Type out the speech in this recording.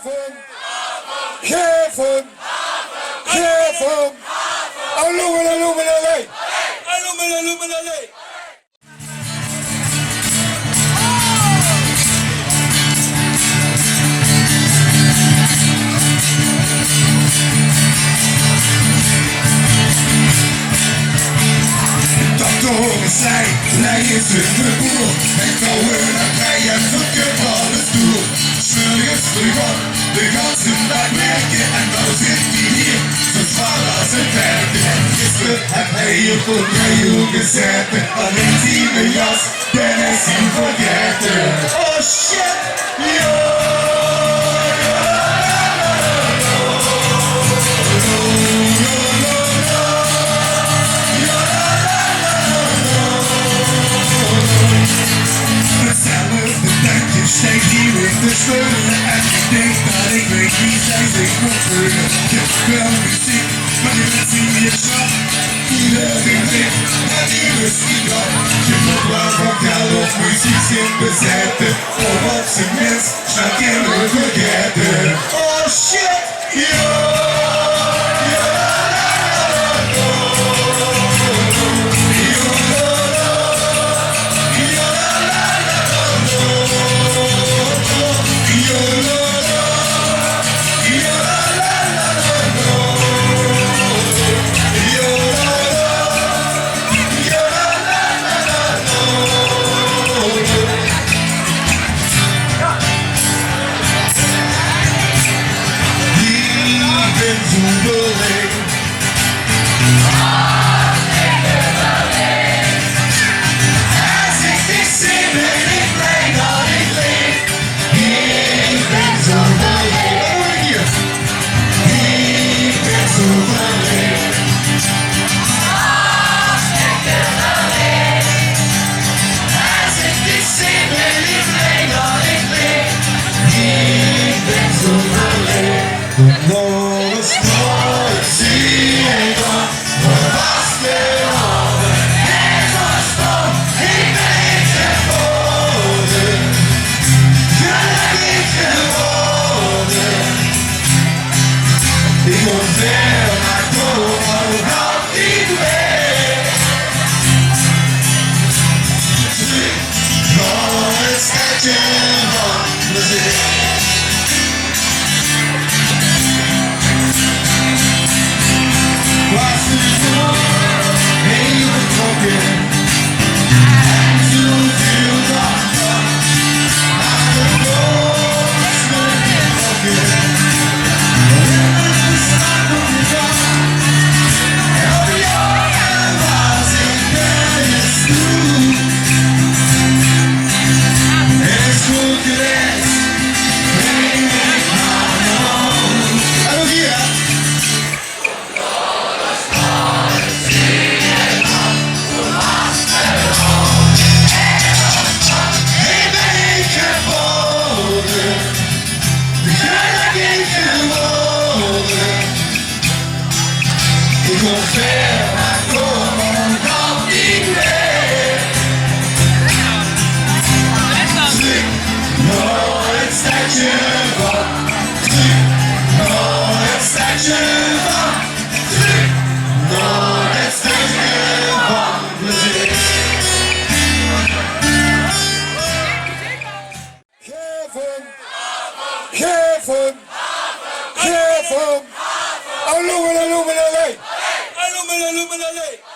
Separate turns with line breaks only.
Careful, careful. Illuminate. Illuminate.
Sig, läget sitter på. En gården av grejen funkar på det stor. Sveriges ryggar, det går till att lägga en någonsin i hit. Så svarar sig färdig. Gissel att heja på grejugesäte. Och den tiden görs, den är sin förgäte. Oh shit, det större är tänkta dig great visar sig konförda Köpbön musik, man är en signature I ögonblick, här är musiker Köpbön vokal och musik sin besätter Och vad som helst, snacken och förgäter Oh shit,
Illuminate.